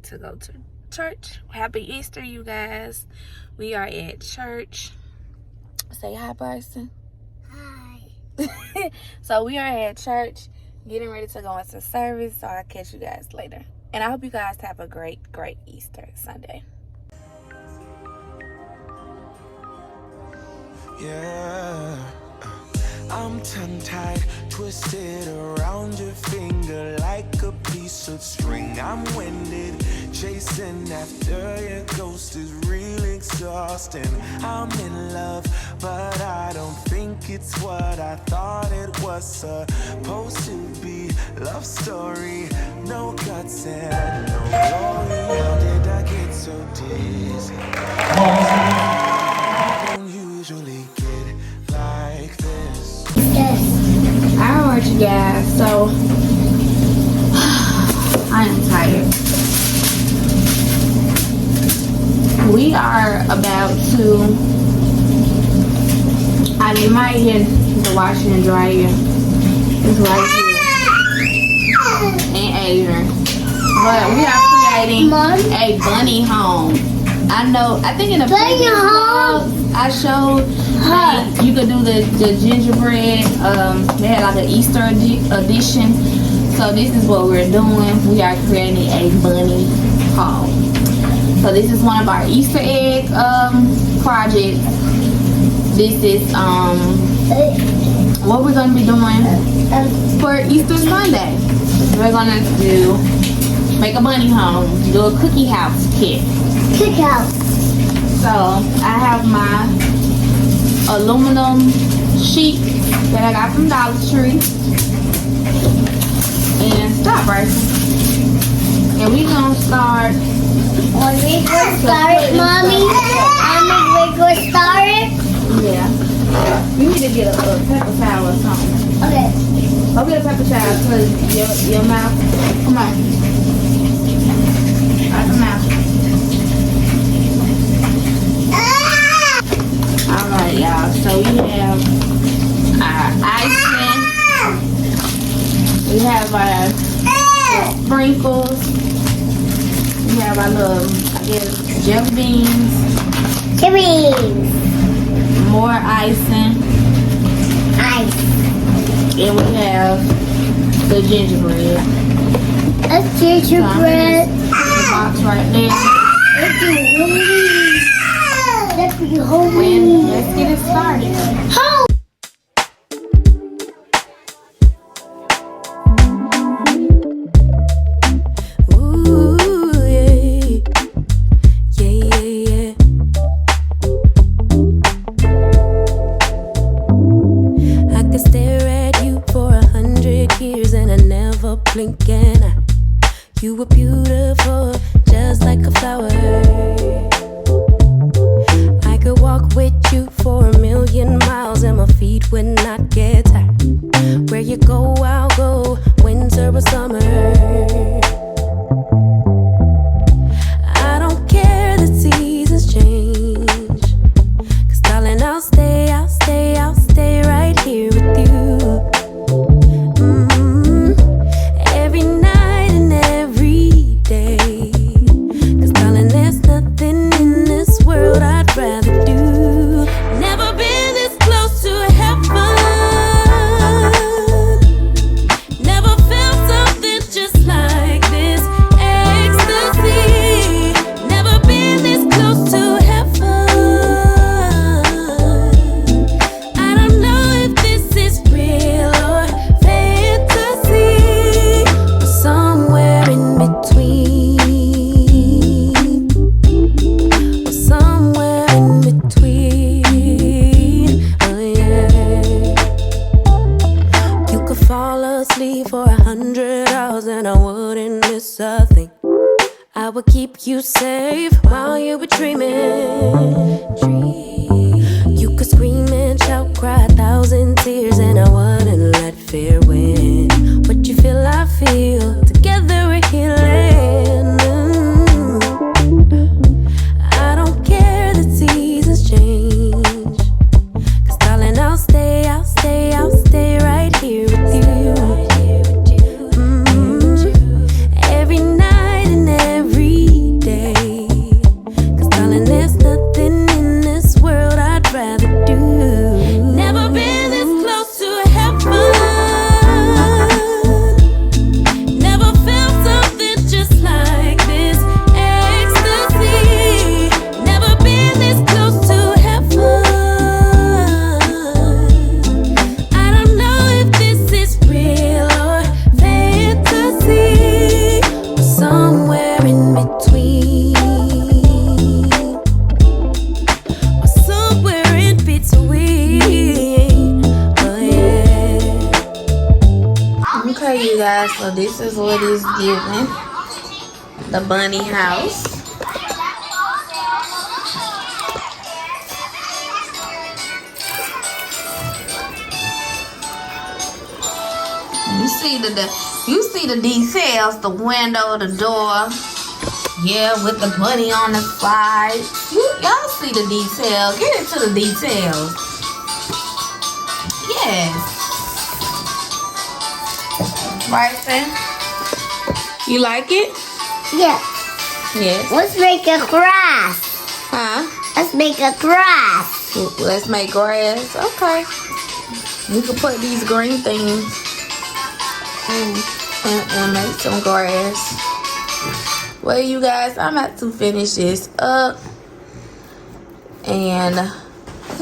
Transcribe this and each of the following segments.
to go to church. Happy Easter, you guys. We are at church. Say hi, Bryson. Hi. So we are at church, getting ready to go into service. So I'll catch you guys later. And I hope you guys have a great Easter Sunday. Yeah, I'm tongue-tied, twisted around your finger like a piece of string. I'm winded, chasing after your ghost is real exhausting. I'm in love, but I don't think it's what I thought it was supposed to be. Love story, no guts and no glory. How did I get so dizzy? I don't usually get like this. Yes. Alright, you guys, so I am tired. We are about to, I mean, my here, the washer and dryer is right here in Asia. But we are creating a bunny home. I think in the previous vlog, I showed that you could do the gingerbread. They had like an Easter edition. So this is what we're doing. We are creating a bunny home. So this is one of our Easter egg projects. This is what we're going to be doing for Easter Sunday. We're going to make a bunny home, do a cookie house kit. Kick out. So I have my aluminum sheet that I got from Dollar Tree. And stop, right? And we're gonna start. When we go start it, Mommy, we go start it. Yeah. You need to get a paper towel or something. Okay. Go get a paper towel because your mouth. Come on. Out the mouth. Alright, y'all. So we have our icing. We have our sprinkles. We have our little, I guess, jelly beans. Chilies. More icing. Ice. And we have the gingerbread. That's gingerbread. The box right there. Let's be home. And let's get it started. Home. Ooh, yeah. Yeah, yeah, yeah. I could stare at you for 100 years and I never blink an eye. You were beautiful, just like a flower. I could walk with you for 1,000,000 miles and my feet would not get tired. Where you go, I'll go, winter or summer. I don't care the seasons change, 'cause darling, I'll stay right here with you. Every night and every day, 'cause darling, there's nothing in this world I'd rather do. Never been this close to heaven. Never felt something just like this. Ecstasy. Never been this close to heaven. I don't know if this is real or fantasy, or somewhere in between. Or somewhere in between. Oh yeah. You could fall asleep for 100 hours and I wouldn't miss a thing. I would keep you safe while you were dreaming. You could scream and shout, cry 1,000 tears, and I wouldn't let fear win. What you feel, I feel. Together we're healing. I don't care the seasons change, 'cause darling, I'll stay right here with you. Every night and every guys, so this is what it's giving. The bunny house. You see the details, the window, the door. Yeah, with the bunny on the side. Y'all see the details. Get into the details. Yes. Bryson, you like it? Yeah. Yes. Let's make a grass. Huh? Let's make a grass. Let's make grass. Okay. You can put these green things and make some grass. Well, you guys, I'm about to finish this up. And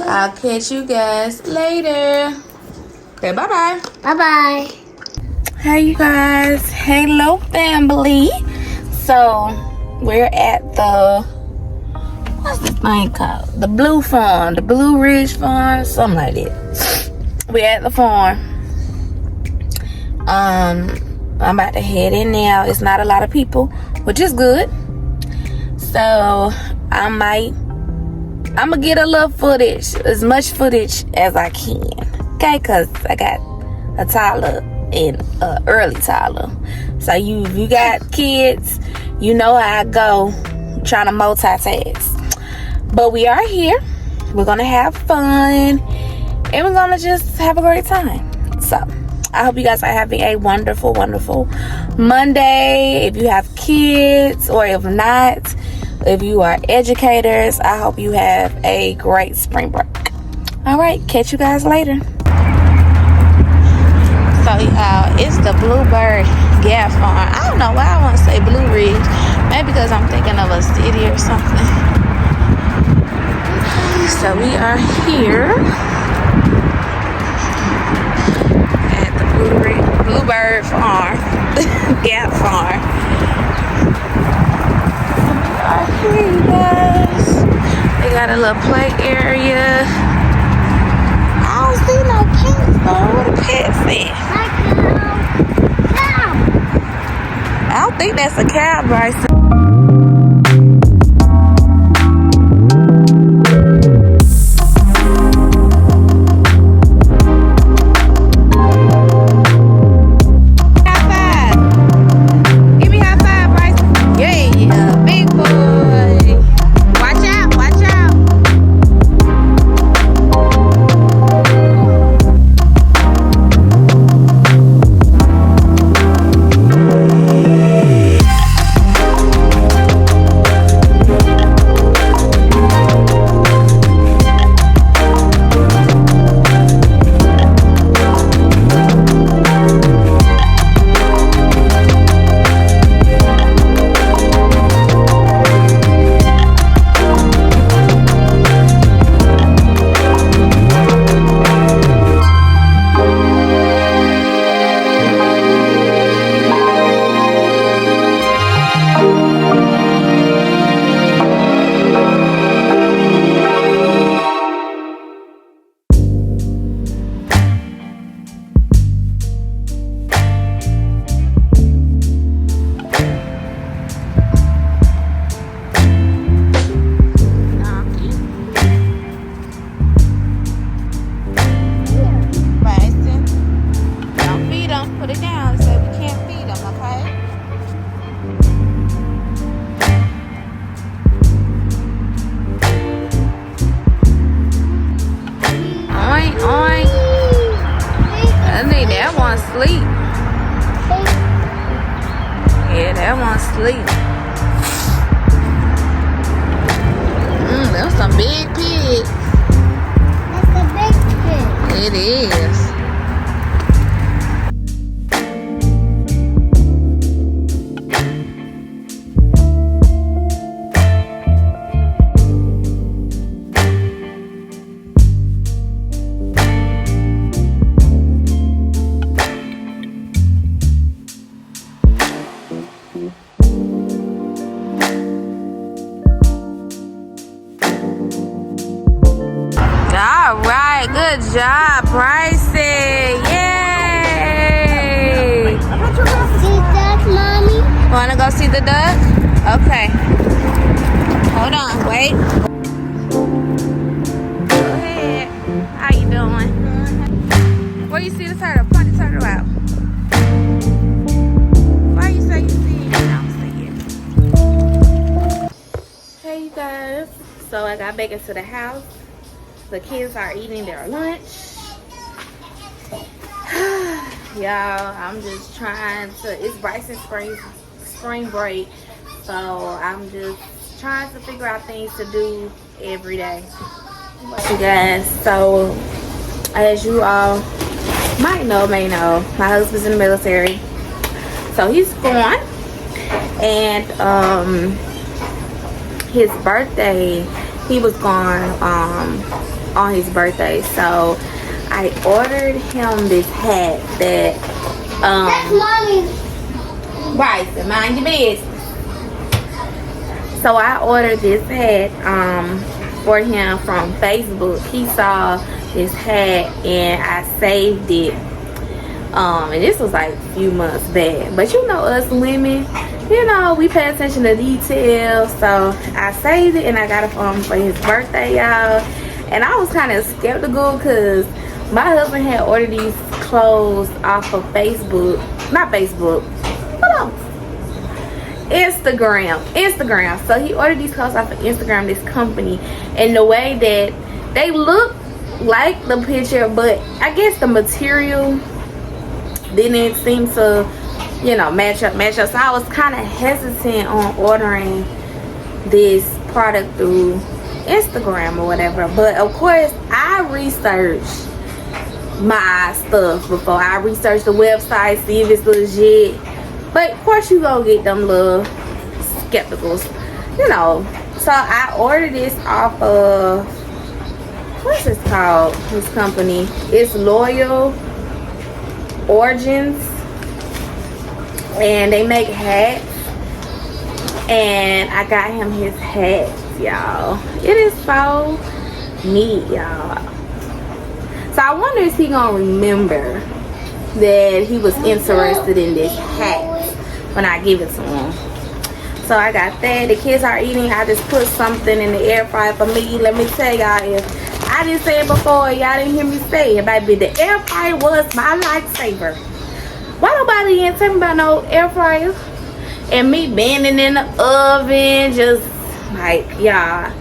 I'll catch you guys later. Okay, bye-bye. Bye-bye. Hey, you guys. Hello, family. So, we're at the... What's this thing called? The Blue Farm. The Blue Ridge Farm. Something like that. We're at the farm. I'm about to head in now. It's not a lot of people, which is good. So I'm gonna get a little footage, as much footage as I can. Okay, cause I got a toddler and early toddler. So if you got kids, you know how I go trying to multitask. But we are here. We're gonna have fun, and we're gonna just have a great time. So I hope you guys are having a wonderful, wonderful Monday. If you have kids, or if not, if you are educators, I hope you have a great spring break. All right, catch you guys later. So, it's the Bluebird Gap Farm. I don't know why I want to say Blue Ridge. Maybe because I'm thinking of a city or something. So, we are here at the Bluebird Farm. Gap Farm. We are here, you guys. They got a little play area. I don't see no pets though. Where the pets at? I don't think that's a cow, Bryson. Sleep. Yeah, that one's sleep. Those some big pigs. That's a big pig. It is. Alright, good job, Pricey. Yay! the duck? Okay. Hold on, wait. Go ahead. How you doing? Where you see the turtle? Point the turtle out. Why you say you see it? I don't see it. Hey you guys. So I got back into the house. The kids are eating their lunch. Y'all, I'm just trying to, it's Bryson spring break, so I'm just trying to figure out things to do every day. You guys, so as you all may know, my husband's in the military, so he's gone, and his birthday, he was gone on his birthday, so I ordered him this hat that That's mommy. Bryson, mind your business. So I ordered this hat for him from Facebook. He saw this hat and I saved it. And this was like a few months back. But you know us women, you know, we pay attention to details. So I saved it and I got it for his birthday, y'all. And I was kind of skeptical because my husband had ordered these clothes off of Facebook. Not Facebook. Hold on. Instagram. So he ordered these clothes off of Instagram, this company. And the way that they look like the picture, but I guess the material didn't seem to, you know, match up. So I was kind of hesitant on ordering this product through Instagram or whatever. But of course, I researched my stuff before. I researched the website, see if it's legit. But of course, you gonna get them little skepticals, you know. So I ordered this off of, what's this called? This company. It's Loyal Origins, and they make hats. And I got him his hats, y'all. It is so neat, y'all. So I wonder if he gonna remember that he was interested in this hat when I give it to him. So I got that. The kids are eating. I just put something in the air fryer for me. Let me tell y'all, if I didn't say it before, y'all didn't hear me say it, baby, the air fryer was my lifesaver. Why nobody ain't tell me about no air fryer? And me bending in the oven, just like, y'all,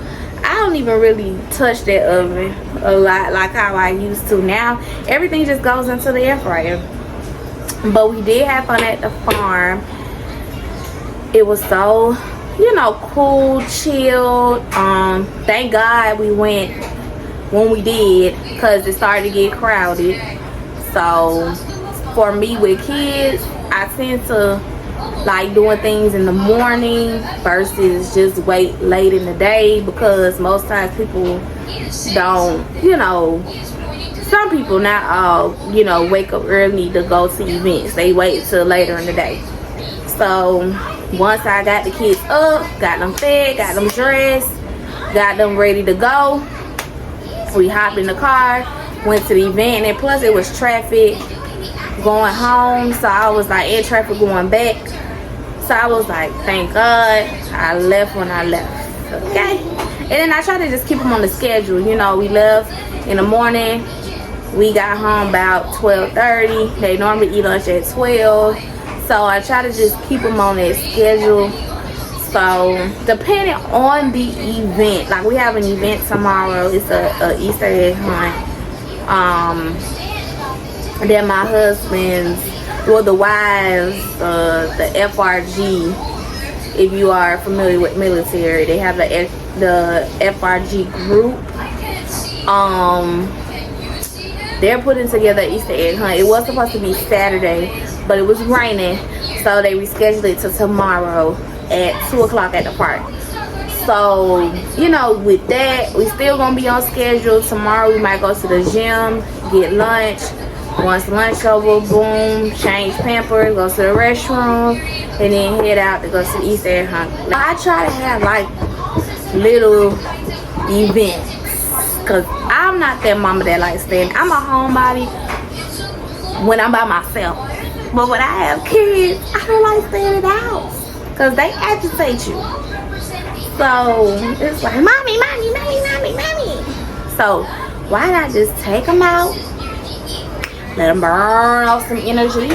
I don't even really touch that oven a lot like how I used to. Now everything just goes into the air fryer. But we did have fun at the farm. It was so, you know, cool, chilled. Thank God we went when we did, because it started to get crowded. So for me with kids, I tend to like doing things in the morning versus just wait late in the day, because most times people don't, you know, some people, not all, you know, wake up early to go to events. They wait till later in the day. So once I got the kids up, got them fed, got them dressed, got them ready to go, we hopped in the car, went to the event. And plus it was traffic going home, so I was like in traffic going back. So I was like, thank God I left when I left. Okay. And then I try to just keep them on the schedule. You know, we left in the morning. We got home about 12:30. They normally eat lunch at 12. So I try to just keep them on that schedule. So depending on the event, like we have an event tomorrow. It's a Easter egg hunt. Then my husband's, well, the wives, the FRG, if you are familiar with military, they have the FRG group. They're putting together an Easter egg hunt. It was supposed to be Saturday, but it was raining, so they rescheduled it to tomorrow at 2 o'clock at the park. So, you know, with that, we still gonna be on schedule. Tomorrow we might go to the gym, get lunch. Once lunch over, boom, change Pampers, go to the restroom, and then head out to go to the Easter egg hunt. I try to have like little events, because I'm not that mama that likes staying. I'm a homebody when I'm by myself. But when I have kids, I don't like staying in the house. because they agitate you. So it's like, mommy. So why not just take them out, let them burn off some energy.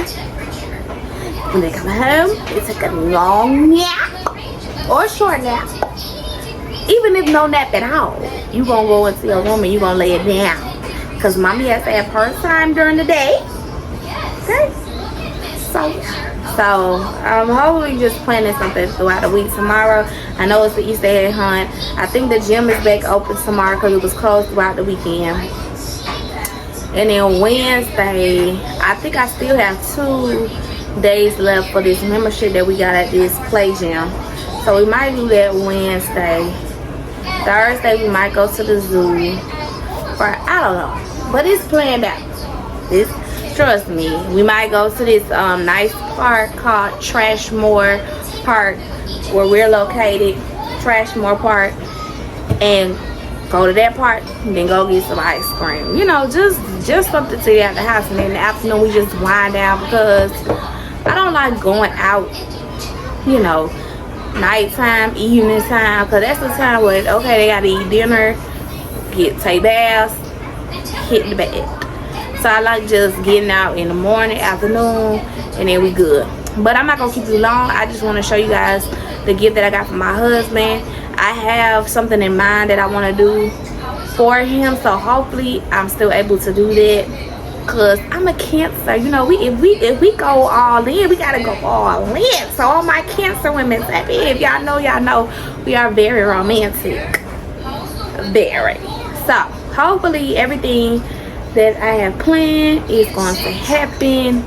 When they come home, they take a long nap or a short nap. Even if no nap at all, you gonna go into your room and you gonna lay it down. Because mommy has to have her time during the day. Okay? So I'm hopefully just planning something throughout the week. Tomorrow, I know it's the Easter egg hunt. I think the gym is back open tomorrow because it was closed throughout the weekend. And then Wednesday, I think I still have 2 days left for this membership that we got at this play gym. So we might do that Wednesday. Thursday, we might go to the zoo. I don't know. But it's planned out. Trust me, we might go to this nice park called Trashmore Park, where we're located, Trashmore Park, and go to that park and then go get some ice cream. You know, just something to get out the house. And then in the afternoon we just wind down because I don't like going out, you know, nighttime, evening time, because that's the time where, okay, they gotta eat dinner, take baths, hit the bed. So I like just getting out in the morning, afternoon, and then we good. But I'm not gonna keep you long. I just want to show you guys the gift that I got from my husband. I have something in mind that I want to do for him, so hopefully I'm still able to do that. Cause I'm a Cancer, you know. If we go all in, we gotta go all in. So all my Cancer women, if y'all know, we are very romantic, very. So hopefully everything that I have planned is going to happen.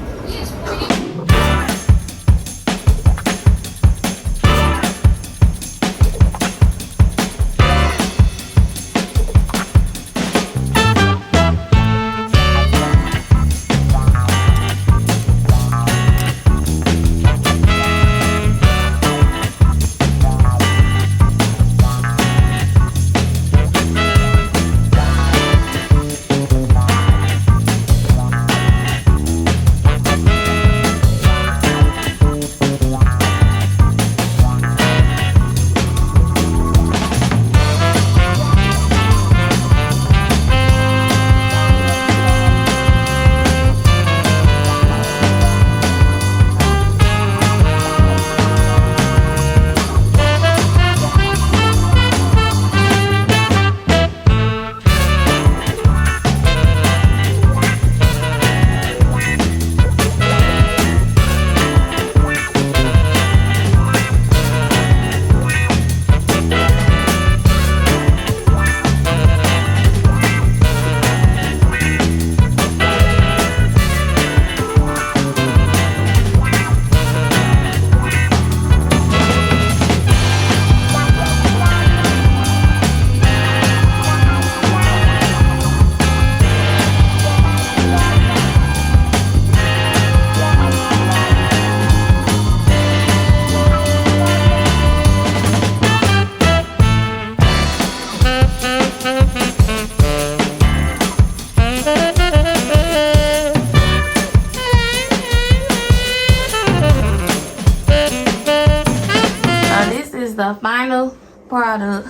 The final product.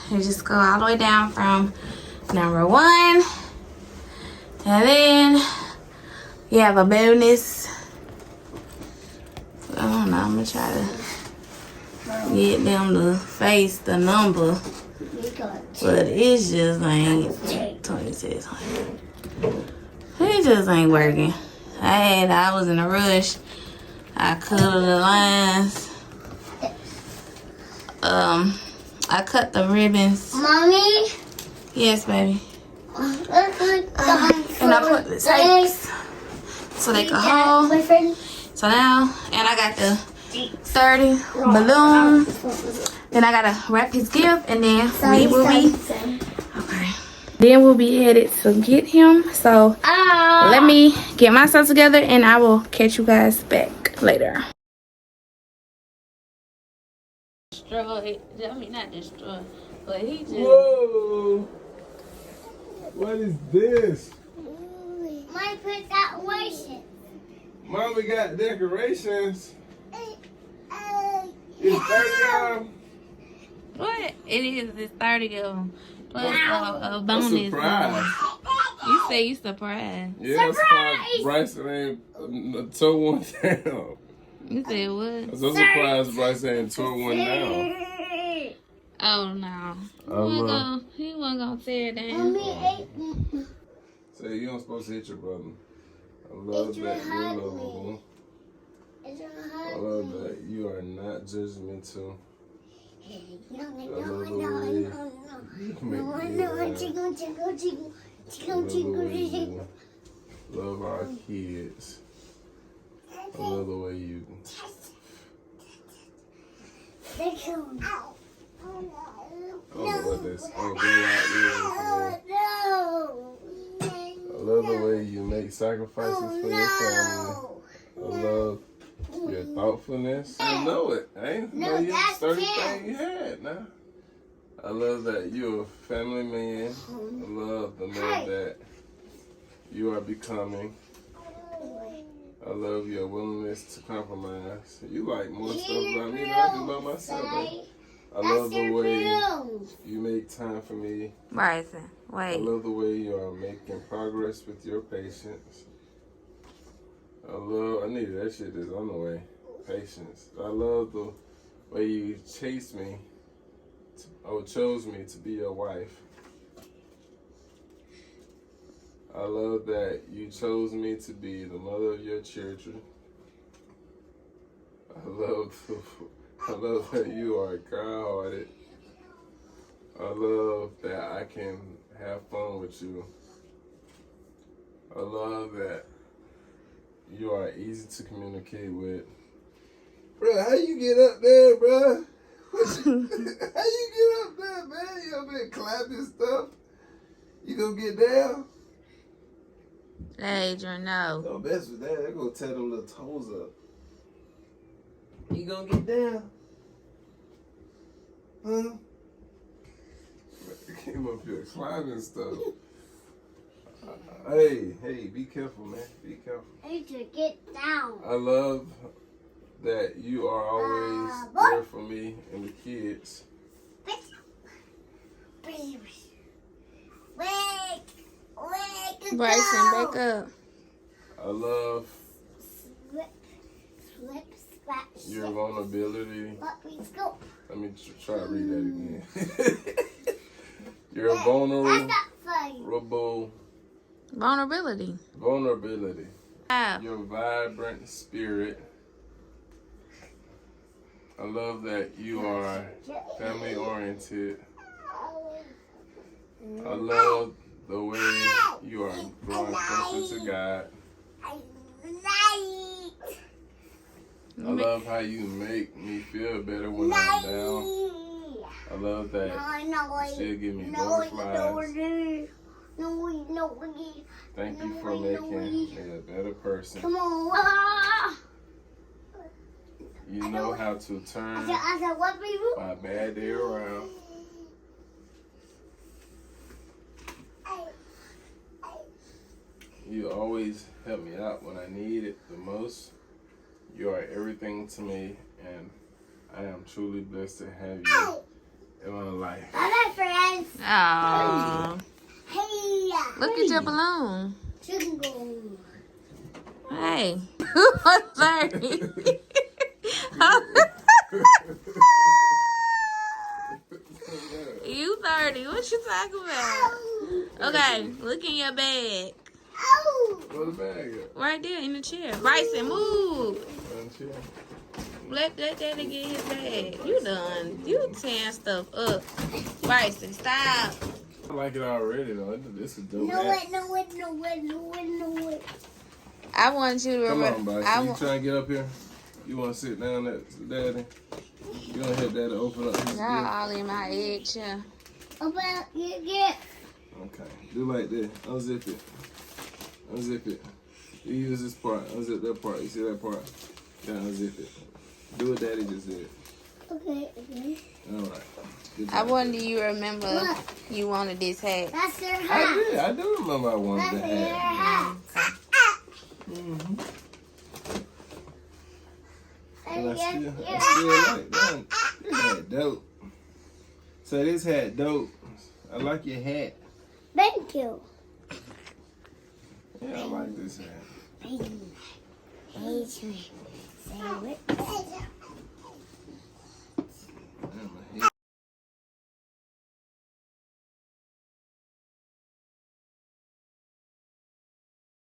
You just go all the way down from number 1, and then you have a bonus. I don't know, I'm gonna try to get them to face the number, but it just ain't 2600. It just ain't working. I was in a rush. I cut the lines. I cut the ribbons. Mommy? Yes, baby. And I put the tapes so they can hold. So now, and I got the 30 balloons. Then I gotta wrap his gift, and then we will be okay. Then we'll be headed to get him. So let me get myself together, and I will catch you guys back later. Destroyed. I mean, not destroyed, but he just. Whoa! What is this? My decorations. Mommy got decorations. It's 30 y'all. What? It is. It's 30 of them. Plus a A bonus. surprise. You say you surprised. Yeah, surprise. Bryson ain't tore one down. You said what? I'm so surprised Bryson ain't tore one down. Oh no. love- He wasn't gonna tear it down. Say you don't supposed to hit your brother. I love that you're lovable. I love that you are not judgmental. I love the way you make me laugh. I love the way you love our kids. I love the way you. I don't know what this. I love the way you make sacrifices for your family. I love your thoughtfulness. I know it. I ain't know you started thing you had now. I love that you're a family man. I love the man that you are becoming. I love your willingness to compromise. You like more stuff about me than I do about myself. Babe. I love the way you make time for me. Bryson, I wait. love the way you are making progress with your patience. I needed that shit that's on the way. Patience. I love the way you chose me to be your wife. I love that you chose me to be the mother of your children. I love that you are kind-hearted. I love that I can have fun with you. I love that you are easy to communicate with. Bro, how you get up there, bro? How you get up there, man? You up there clapping stuff? You gonna get down? Adrian, no. No, best with that. They're gonna tear them little toes up. You gonna get down? Huh? I came up here climbing stuff. Hey, be careful, man. Be careful. Adrian, get down. I love that you are always there for me and the kids. Bryson, back up. I love Slip, scratch, your vulnerability. Let's go. Let me try to read that again. You're vulnerable. Vulnerability. Wow. Your vibrant spirit. I love that you are family oriented. I love the way you are growing closer to God. I love how you make me feel better when I'm down. I love that you still give me butterflies. Thank you for making me a better person. Come on. You know how to turn my bad day around. You always help me out when I need it the most. You are everything to me, and I am truly blessed to have you in my life. Bye-bye, friends. Aww. Hey. Look at your balloon. Jingle. Hey. 30. You 30. What you talking about? Okay, look in your bag. Where's the bag at? Right there in the chair. Bryson, move. On the chair. Let daddy get his bag. You done. You tearing stuff up. Bryson, stop. I like it already though. This is dope. No it. I want you to Come remember. on, buddy. You trying to get up here? You want to sit down next to daddy? You want to help daddy open up his gift? Y'all all in my eggshell. Open up your gift. Okay. Do like this. Unzip it. Unzip it. You use this part. Unzip that part. You see that part? Yeah, unzip it. Do what daddy just did. Okay. All right. Good I job. wonder you remember What? you wanted this hat. That's your I hat. did. I do remember I wanted That's that your hat. hat. Mm-hmm. That's I still like that. This hat dope. So this hat dope. I like your hat. Thank you. Yeah, I like this hat. Say it with